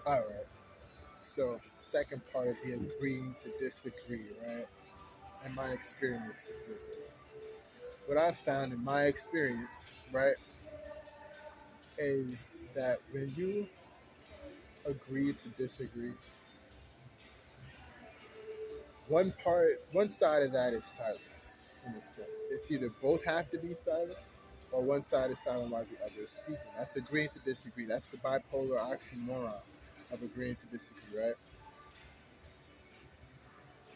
All right. So, second part of the agreeing to disagree, right? And my experiences with it. What I've found in my experience, right, is that when you agree to disagree, one side of that is silenced in a sense. It's either both have to be silent or one side is silent while the other is speaking. That's agreeing to disagree. That's the bipolar oxymoron of agreeing to disagree, right?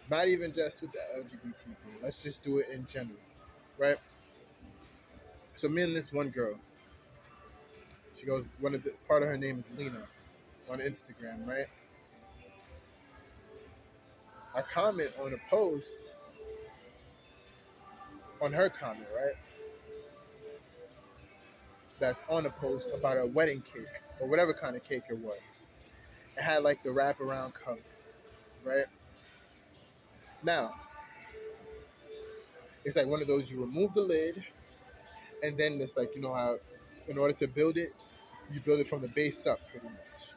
Not even just with the LGBT thing. Let's just do it in general, right? So me and this one girl, she goes, one of the part of her name is Lena on Instagram, right? I comment on a post on her comment, right? That's on a post about a wedding cake or whatever kind of cake it was. It had like the wraparound cover, right? Now, it's like one of those you remove the lid and then it's like, you know how in order to build it, you build it from the base up pretty much.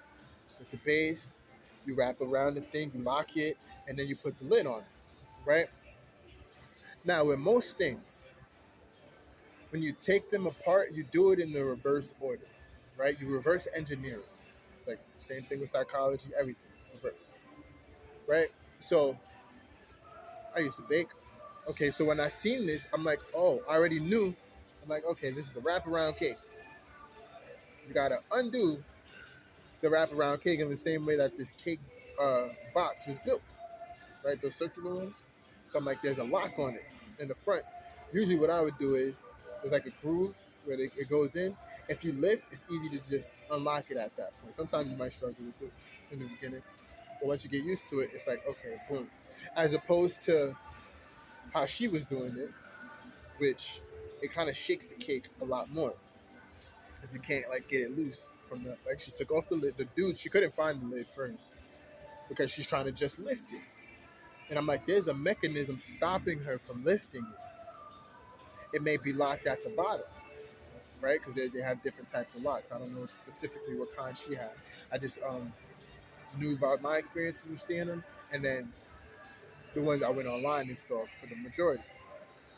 With the base, you wrap around the thing, you lock it, and then you put the lid on it, right? Now, with most things, when you take them apart, you do it in the reverse order, right? You reverse engineer it. It's like same thing with psychology, everything reverse, right? So I used to bake. Okay, so when I seen this, I'm like, oh, I already knew. I'm like, okay, this is a wraparound cake. You gotta undo the wraparound cake in the same way that this cake box was built, right? Those circular ones. So I'm like, there's a lock on it in the front. Usually, what I would do is there's like a groove where it goes in. If you lift, it's easy to just unlock it at that point. Sometimes you might struggle with it in the beginning, but once you get used to it, it's like okay, boom. As opposed to how she was doing it, which it kind of shakes the cake a lot more if you can't like get it loose from the like she took off the lid. The dude she couldn't find the lid first because she's trying to just lift it. And I'm like, there's a mechanism stopping her from lifting it. It may be locked at the bottom, right? Because they have different types of locks. I don't know specifically what kind she had. I just knew about my experiences of seeing them, and then the ones I went online and saw for the majority.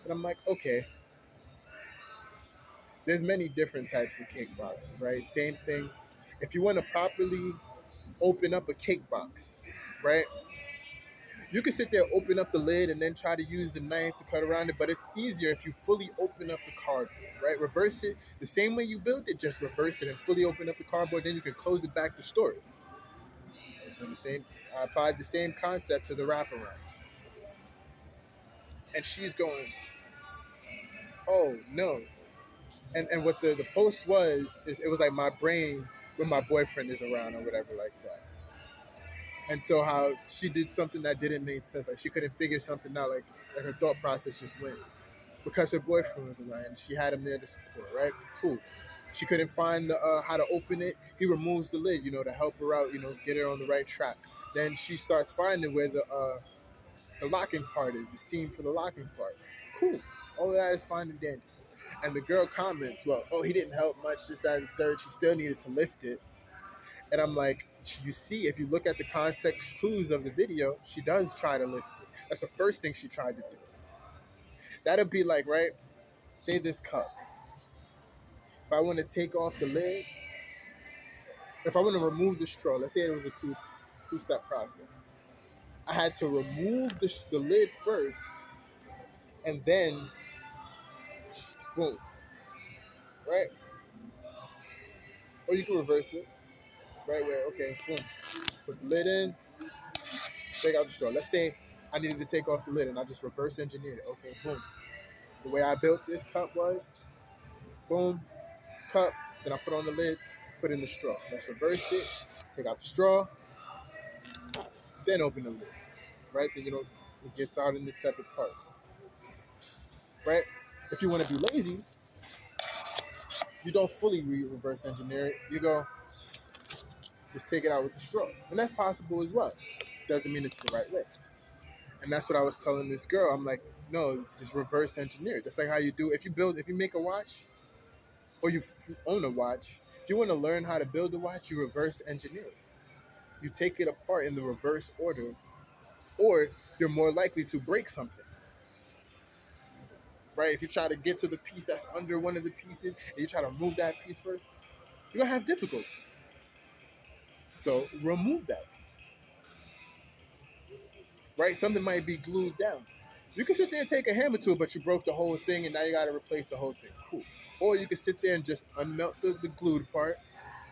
And I'm like, okay, there's many different types of cake boxes, right? Same thing. If you want to properly open up a cake box, right? You can sit there, open up the lid, and then try to use the knife to cut around it, but it's easier if you fully open up the cardboard, right? Reverse it the same way you built it, just reverse it and fully open up the cardboard, then you can close it back to store it. So the same, I applied the same concept to the wraparound. And she's going, oh no. And what the post was, is it was like my brain when my boyfriend is around or whatever like that. And so how she did something that didn't make sense, like she couldn't figure something out, like her thought process just went. Because her boyfriend was around and she had him there to support, right? Cool. She couldn't find the how to open it. He removes the lid, to help her out, get her on the right track. Then she starts finding where the locking part is, the seam for the locking part. Cool. All of that is fine and dandy. And the girl comments, well, oh, he didn't help much, just that and the third. She still needed to lift it. And I'm like, you see, if you look at the context clues of the video, she does try to lift it. That's the first thing she tried to do. That'd be like, right? Say this cup. If I want to take off the lid, if I want to remove the straw, let's say it was a two-step process. I had to remove the lid first, and then boom, right? Or you can reverse it, right? Where okay, boom, put the lid in, take out the straw. Let's say I needed to take off the lid, and I just reverse engineered it. Okay, boom. The way I built this cup was, boom, cup. Then I put on the lid, put in the straw. Let's reverse it. Take out the straw, then open the lid, right? Then it gets out in its separate parts. Right? If you want to be lazy, you don't fully reverse engineer it. You go, just take it out with the straw. And that's possible as well. Doesn't mean it's the right way. And that's what I was telling this girl. I'm like, no, just reverse engineer it. That's like how you do, if you make a watch, or if you own a watch, if you want to learn how to build a watch, you reverse engineer it. you take it apart in the reverse order, or you're more likely to break something. Right? If you try to get to the piece that's under one of the pieces and you try to move that piece first, you're gonna have difficulty. So remove that piece. Right? Something might be glued down. You can sit there and take a hammer to it, but you broke the whole thing and now you gotta replace the whole thing. Cool. Or you can sit there and just unmelt the glued part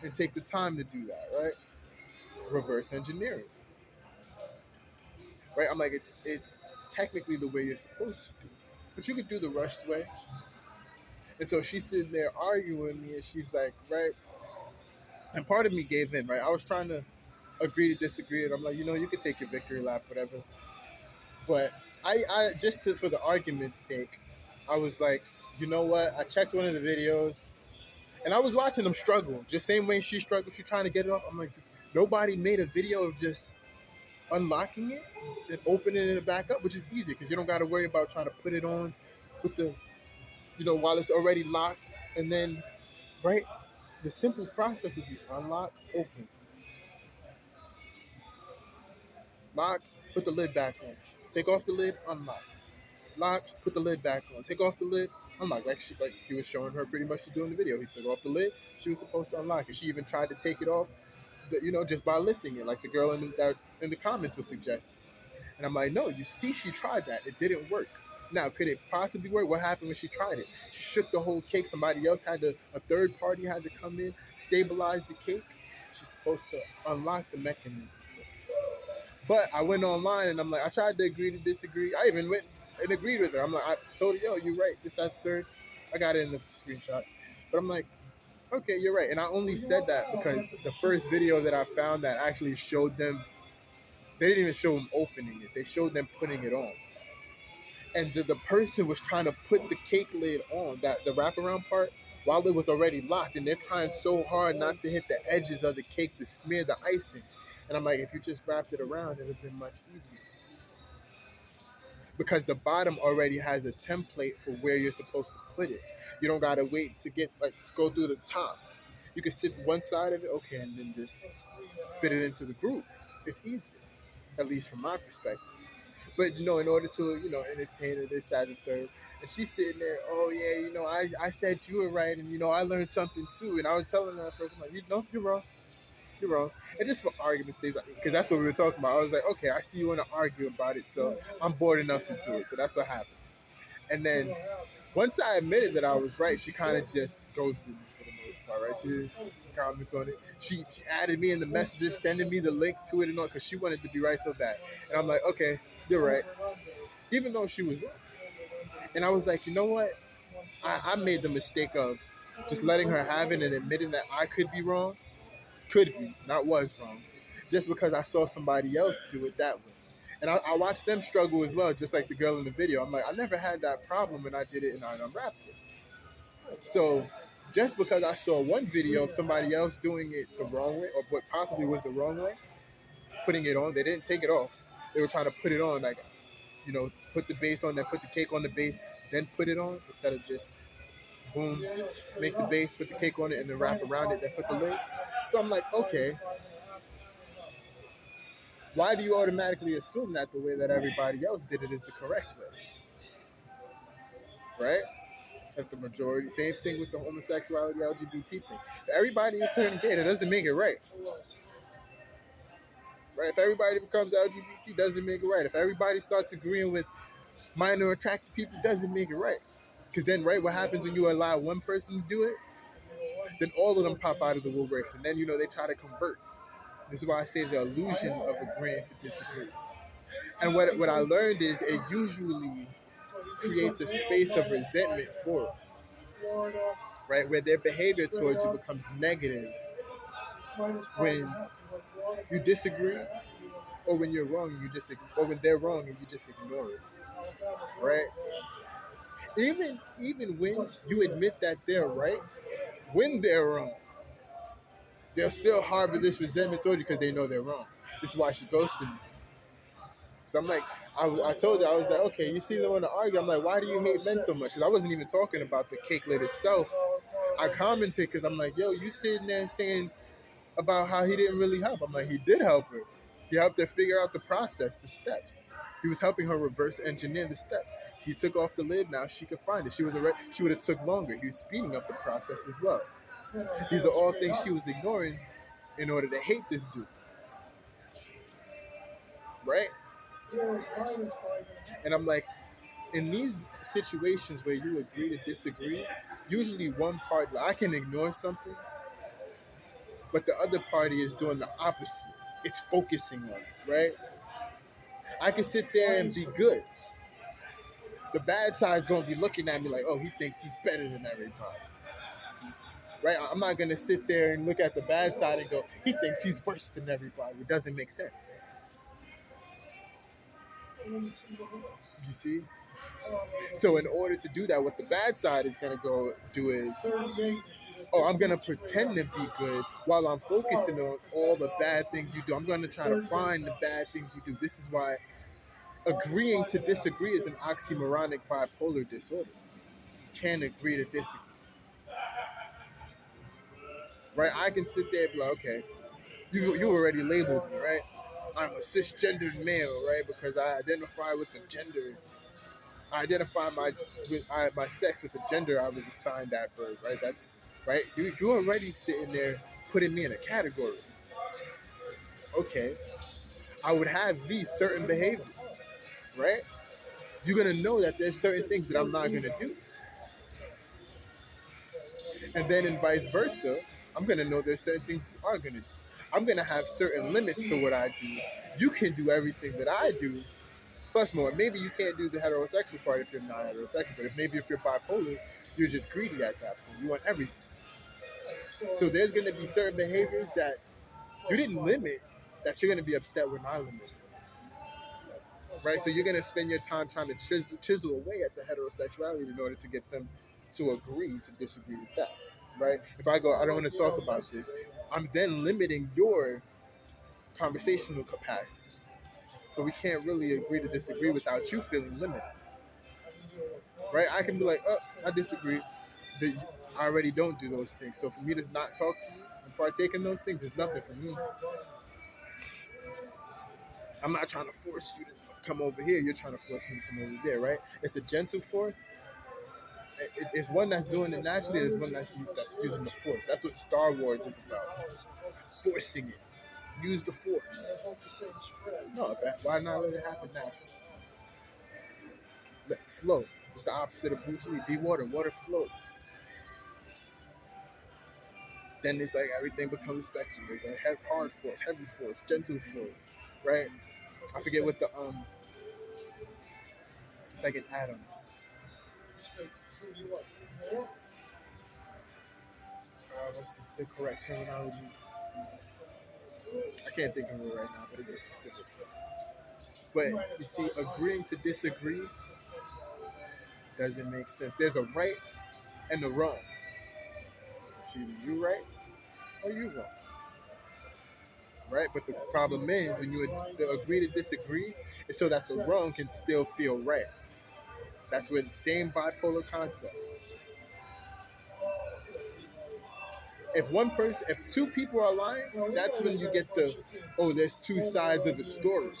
and take the time to do that, right? Reverse engineering. Right? I'm like, it's technically the way you're supposed to do it. But you could do the rushed way. And so she's sitting there arguing with me and she's like, right? And part of me gave in, right? I was trying to agree to disagree, and I'm like, you can take your victory lap, whatever. But I just for the argument's sake, I was like, you know what? I checked one of the videos, and I was watching them struggle, just same way she struggled. She trying to get it off. I'm like, nobody made a video of just unlocking it and opening it back up, which is easy because you don't got to worry about trying to put it on with the, while it's already locked, and then right, the simple process would be unlock, open, lock, put the lid back on, take off the lid, unlock, lock, put the lid back on, take off the lid, unlock. Like he was showing her pretty much to do in the video. He took off the lid. She was supposed to unlock it. She even tried to take it off, just by lifting it, like the girl in the comments would suggest. And I'm like, no, you see, she tried that. It didn't work. Now, could it possibly work? What happened when she tried it? She shook the whole cake. Somebody else a third party had to come in, stabilize the cake. She's supposed to unlock the mechanism first. But I went online and I'm like, I tried to agree to disagree. I even went and agreed with her. I'm like, I told her, yo, you're right. This, that, third. I got it in the screenshots. But I'm like, okay, you're right. And I only said that because the first video that I found that actually showed them, they didn't even show them opening it. They showed them putting it on. And the person was trying to put the cake lid on, that the wraparound part, while it was already locked. And they're trying so hard not to hit the edges of the cake to smear the icing. And I'm like, if you just wrapped it around, it would have been much easier. Because the bottom already has a template for where you're supposed to put it. You don't gotta wait to go through the top. You can sit one side of it, okay, and then just fit it into the groove. It's easier, at least from my perspective. But in order to entertain her, this, that, and third, and she's sitting there, oh yeah, I said you were right, and I learned something too. And I was telling her at first, I'm like, you're wrong. You're wrong. And just for argument's sake, because that's what we were talking about. I was like, okay, I see you want to argue about it, so I'm bored enough to do it. So that's what happened. And then once I admitted that I was right, she kind of just ghosted me for the most part, right? She didn't comment on it. She added me in the messages, sending me the link to it and all, because she wanted to be right so bad. And I'm like, okay, you're right. Even though she was wrong. And I was like, you know what? I made the mistake of just letting her have it and admitting that I could be wrong. Could be, not was wrong. Just because I saw somebody else do it that way. And I watched them struggle as well, just like the girl in the video. I'm like, I never had that problem and I did it and I unwrapped it. So just because I saw one video of somebody else doing it the wrong way, or what possibly was the wrong way, putting it on, they didn't take it off. They were trying to put it on, like, put the base on, then put the cake on the base, then put it on, instead of just boom, make the base, put the cake on it, and then wrap around it, then put the lid. So I'm like, okay, why do you automatically assume that the way that everybody else did it is the correct way? Right? If the majority, same thing with the homosexuality, LGBT thing. If everybody is turning gay, that doesn't make it right. Right? If everybody becomes LGBT, doesn't make it right. If everybody starts agreeing with minor attracted people, doesn't make it right. Because then, right, what happens when you allow one person to do it? Then all of them pop out of the woodworks, and then they try to convert. This is why I say the illusion of agreeing to disagree. And what I learned is it usually creates a space of resentment for it, right? Where their behavior towards you becomes negative when you disagree, or when you're wrong and you just, or when they're wrong and you just ignore it, right? Even when you admit that they're right, when they're wrong, they'll still harbor this resentment towards you because they know they're wrong. This is why she ghosted me. So I'm like, I told her, I was like, okay, you see them want to argue. I'm like, why do you hate men so much? Because I wasn't even talking about the cake lid itself. I commented because I'm like, yo, you sitting there saying about how he didn't really help. I'm like, he did help her. He helped her figure out the process, the steps. He was helping her reverse engineer the steps. He took off the lid. Now she could find it. She would have took longer. He was speeding up the process as well. These are all things she was ignoring in order to hate this dude, right? And I'm like, in these situations where you agree to disagree, usually one part, like, I can ignore something, but the other party is doing the opposite. It's focusing on it, right? I can sit there and be good. The bad side's gonna be looking at me like, oh, he thinks he's better than everybody, right? I'm not gonna sit there and look at the bad side and go, he thinks he's worse than everybody. It doesn't make sense. You see? So in order to do that, what the bad side is gonna go do is, oh, I'm gonna pretend to be good while I'm focusing on all the bad things you do. I'm gonna try to find the bad things you do. This is why agreeing to disagree is an oxymoronic bipolar disorder. You can't agree to disagree. Right? I can sit there and be like, okay, you already labeled me, right? I'm a cisgendered male, right? Because I identify with the gender. I identify my sex with the gender I was assigned at birth, right? That's right. You're already sitting there putting me in a category. Okay, I would have these certain behaviors, right? You're gonna know that there's certain things that I'm not gonna do, and then in vice versa, I'm gonna know there's certain things you are gonna do. I'm gonna have certain limits to what I do. You can do everything that I do, plus more. Maybe you can't do the heterosexual part if you're not heterosexual, but if you're bipolar, you're just greedy at that point. You want everything. So there's gonna be certain behaviors that you didn't limit that you're gonna be upset when I limit. Right? So you're gonna spend your time trying to chisel away at the heterosexuality in order to get them to agree to disagree with that. Right? If I go, I don't want to talk about this, I'm then limiting your conversational capacity. So we can't really agree to disagree without you feeling limited. Right? I can be like, oh, I disagree. But I already don't do those things. So for me to not talk to you and partake in those things is nothing for me. I'm not trying to force you to come over here. You're trying to force me to come over there, right? It's a gentle force. It's one that's doing it naturally. There's one that's using the force. That's what Star Wars is about. Forcing it. Use the force. No, why not let it happen naturally? Let it flow. It's the opposite of Bruce Lee. Be water. Water flows. Then it's like everything becomes spectrum. There's a hard force, heavy force, gentle force, right? I forget what the it's like in atoms. What's the correct terminology? I can't think of it right now, but it's a specific. But you see, agreeing to disagree doesn't make sense. There's a right and a wrong. It's either you right or you wrong, right? But the problem is when you agree to disagree, it's so that the wrong can still feel right. That's where the same bipolar concept. If two people are lying, that's when you get there's two sides of the story.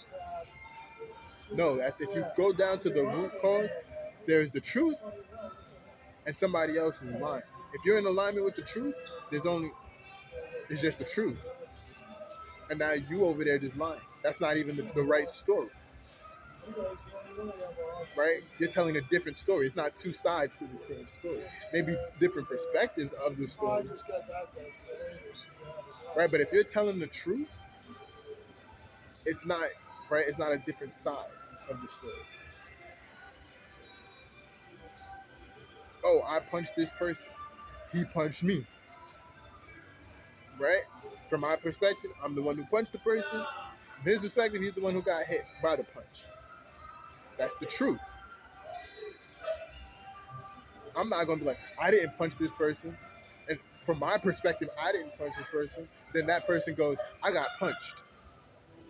No, if you go down to the root cause, there's the truth and somebody else is lying. If you're in alignment with the truth, it's just the truth. And now you over there just lying. That's not even the right story. Right? You're telling a different story. It's not two sides to the same story. Maybe different perspectives of the story. Right? But if you're telling the truth, it's not right. It's not a different side of the story. Oh, I punched this person. He punched me. Right? From my perspective, I'm the one who punched the person. From his perspective, he's the one who got hit by the punch. That's the truth. I'm not gonna be like, I didn't punch this person. And from my perspective, I didn't punch this person. Then that person goes, I got punched.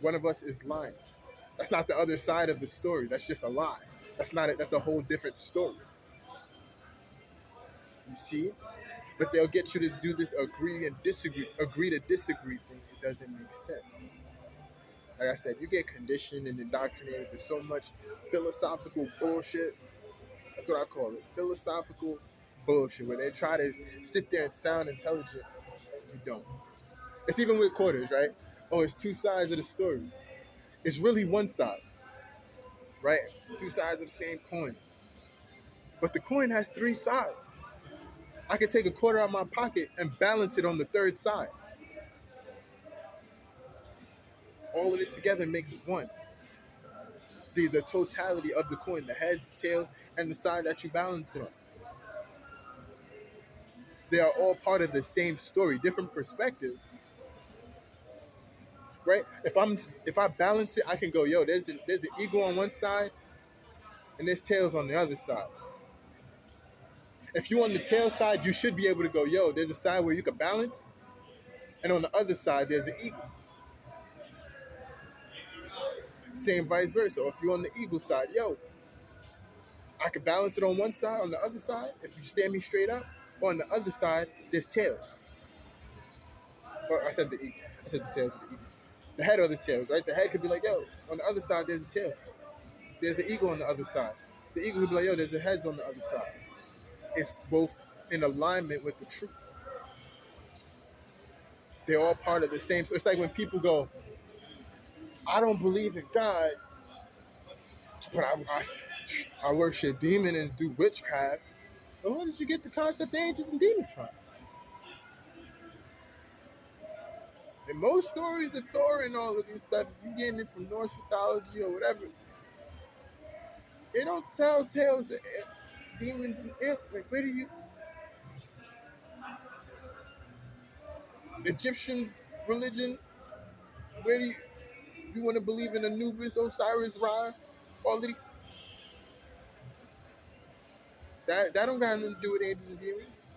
One of us is lying. That's not the other side of the story. That's just a lie. That's not it. That's a whole different story. You see? But they'll get you to do this agree to disagree thing. It doesn't make sense. Like I said, you get conditioned and indoctrinated with so much philosophical bullshit. That's what I call it. Philosophical bullshit, where they try to sit there and sound intelligent. You don't. It's even with quarters, right? Oh, it's two sides of the story. It's really one side, right? Two sides of the same coin. But the coin has three sides. I can take a quarter out of my pocket and balance it on the third side. All of it together makes it one. The totality of the coin, the heads, the tails, and the side that you balance it on. They are all part of the same story, different perspective, right? If I balance it, I can go, yo, there's an eagle on one side and there's tails on the other side. If you're on the tail side, you should be able to go, yo, there's a side where you can balance, and on the other side there's an eagle. Same vice versa. Or if you're on the eagle side, yo, I can balance it on one side, on the other side, if you stand me straight up. Or on the other side, there's tails. Or I said the eagle. I said the tails of the eagle. The head or the tails, right? The head could be like, yo, on the other side there's the tails. There's an eagle on the other side. The eagle could be like, yo, there's the heads on the other side. It's both in alignment with the truth. They're all part of the same. So it's like when people go, I don't believe in God, but I worship demon and do witchcraft. Well, where did you get the concept of angels and demons from? In most stories of Thor and all of this stuff, if you're getting it from Norse mythology or whatever, they don't tell tales of demons and like where do you Egyptian religion? Where do you want to believe in Anubis, Osiris, Ra, all of that don't got nothing to do with angels and demons.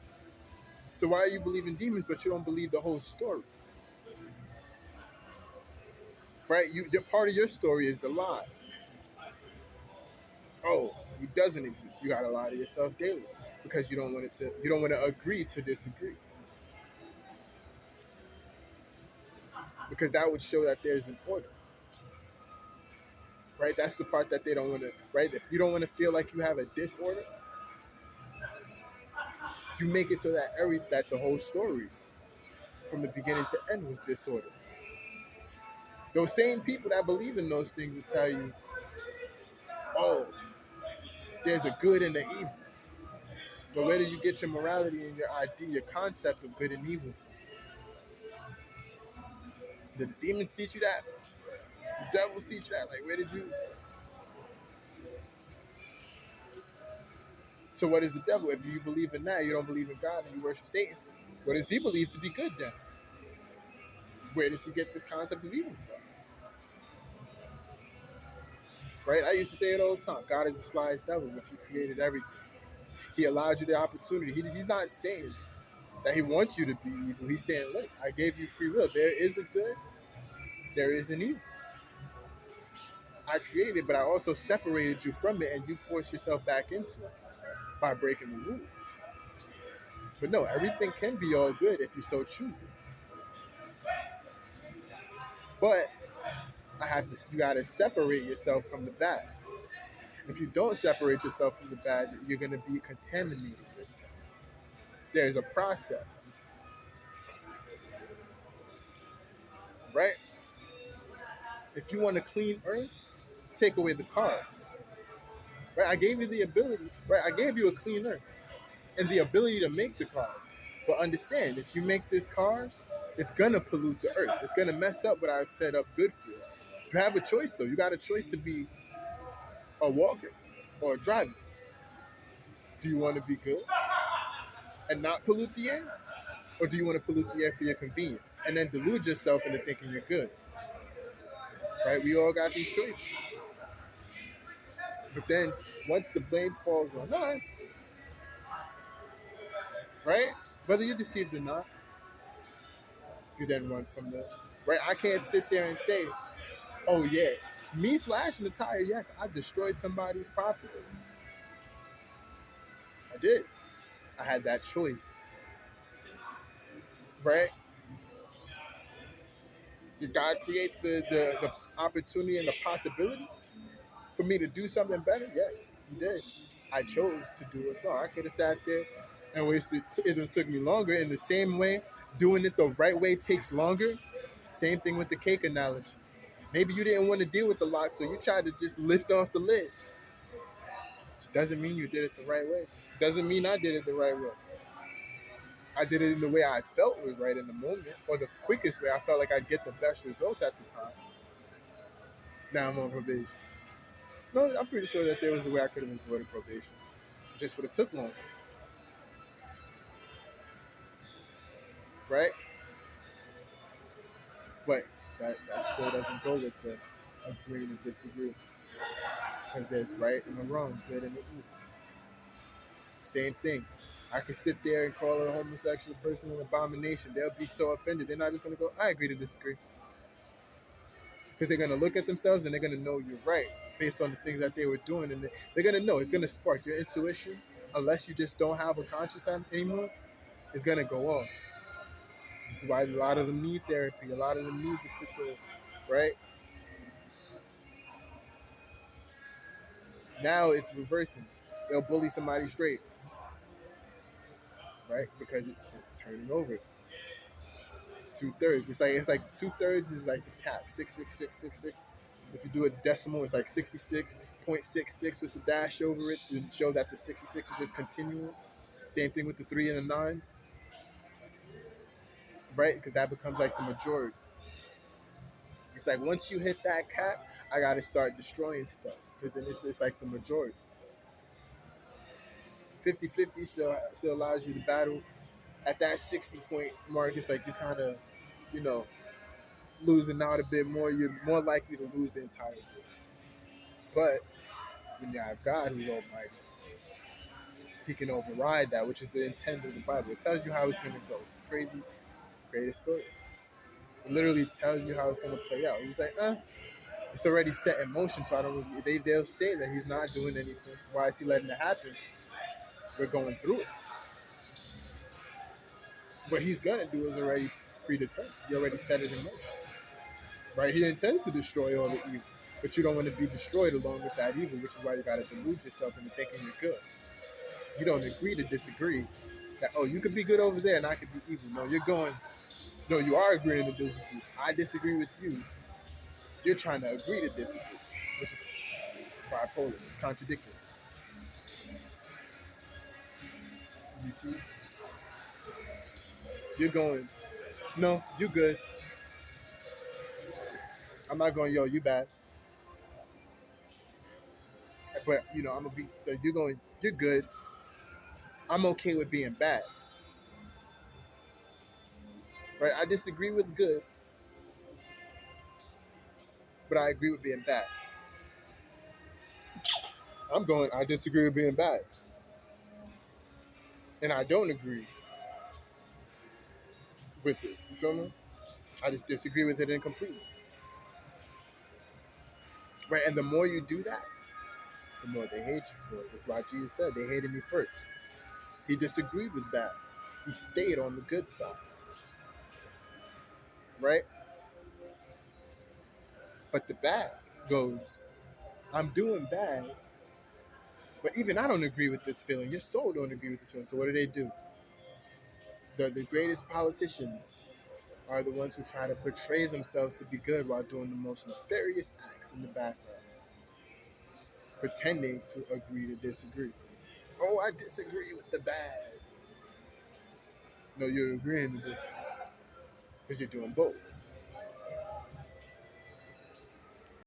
So why are you believing demons, but you don't believe the whole story? Right? Part of your story is the lie. Oh, he doesn't exist. You gotta lie to yourself daily because you don't want to agree to disagree. Because that would show that there's an order. Right? That's the part that they don't want to, right? If you don't want to feel like you have a disorder, you make it so that that the whole story from the beginning to end was disorder. Those same people that believe in those things will tell you, oh, there's a good and an evil. But where do you get your morality and your idea, your concept of good and evil from? Did the demons teach you that? The devil teach you that? Like, where did you? So what is the devil? If you believe in that, you don't believe in God and you worship Satan. What does he believe to be good then? Where does he get this concept of evil from? Right? I used to say it all the time. God is the slyest devil if he created everything. He allowed you the opportunity. He's not saying that he wants you to be evil. He's saying, look, I gave you free will. There is a good, there is an evil. I created it, but I also separated you from it and you forced yourself back into it by breaking the rules. But no, everything can be all good if you so choose it. But you gotta separate yourself from the bad. If you don't separate yourself from the bad, you're gonna be contaminating yourself. There's a process, right? If you want a clean earth, take away the cars. Right? I gave you the ability, right? I gave you a clean earth and the ability to make the cars. But understand, if you make this car, it's gonna pollute the earth. It's gonna mess up what I set up good for. You have a choice though. You got a choice to be a walker or a driver. Do you want to be good and not pollute the air? Or do you want to pollute the air for your convenience and then delude yourself into thinking you're good? Right? We all got these choices. But then once the blame falls on us, right? Whether you're deceived or not, you then run from the right. I can't sit there and say, oh yeah, me slashing the tire, yes, I destroyed somebody's property. I did. I had that choice. right? Did God create the opportunity and the possibility for me to do something better? Yes, He did. I chose to do what's wrong. I could have sat there and wasted. It would have took me longer. In the same way, doing it the right way takes longer. Same thing with the cake analogy. Maybe you didn't want to deal with the lock, so you tried to just lift off the lid. Doesn't mean you did it the right way. Doesn't mean I did it the right way. I did it in the way I felt was right in the moment, or the quickest way I felt like I'd get the best results at the time. Now I'm on probation. No, I'm pretty sure that there was a way I could have avoided probation. Just would have took longer, right? But that still doesn't go with the agree to disagree, because there's right and the wrong, good and the evil. Same thing. I could sit there and call a homosexual person an abomination. They'll be so offended. They're not just gonna go, I agree to disagree. Because they're gonna look at themselves and they're gonna know you're right based on the things that they were doing, and they're gonna know it's gonna spark your intuition. Unless you just don't have a conscience anymore, it's gonna go off. This is why a lot of them need therapy. A lot of them need to sit there, right? Now it's reversing. They'll bully somebody straight, right? Because it's turning over. 2/3. It's like 2/3 is like the cap. 66666. If you do a decimal, it's like 66.66 with the dash over it to show that the 66 is just continuing. Same thing with the three and the nines, right? Because that becomes like the majority. It's like once you hit that cap, I got to start destroying stuff because then it's like the majority. 50-50 still allows you to battle. At that 60 point mark, it's like you kind of, you know, losing out a bit more. You're more likely to lose the entire game. But when you have God who's almighty, He can override that, which is the intent of the Bible. It tells you how it's going to go. It's a crazy, greatest story. It literally tells you how it's going to play out. He's like, it's already set in motion, so I don't really, they'll say that He's not doing anything. Why is He letting it happen? We're going through it. What He's going to do is already predetermined. He already set it in motion. Right? He intends to destroy all the evil. But you don't want to be destroyed along with that evil, which is why you got to delude yourself into thinking you're good. You don't agree to disagree. That, oh, you could be good over there and I could be evil. No, you're going, no, you are agreeing to disagree. I disagree with you. You're trying to agree to disagree, which is bipolar. It's contradictory. You see? You're going, no, you good. I'm not going, yo, you bad. But, I'm going to be, you're going, you're good. I'm okay with being bad. Right? I disagree with good, but I agree with being bad. I'm going, I disagree with being bad. And I don't agree with it. You feel me? I just disagree with it incompletely. Right? And the more you do that, the more they hate you for it. That's why Jesus said they hated me first. He disagreed with bad. He stayed on the good side. Right? But the bad goes, I'm doing bad, but even I don't agree with this feeling. Your soul don't agree with this feeling. So what do? The greatest politicians are the ones who try to portray themselves to be good while doing the most nefarious acts in the background, pretending to agree to disagree. Oh, I disagree with the bad. No, you're agreeing to this because you're doing both.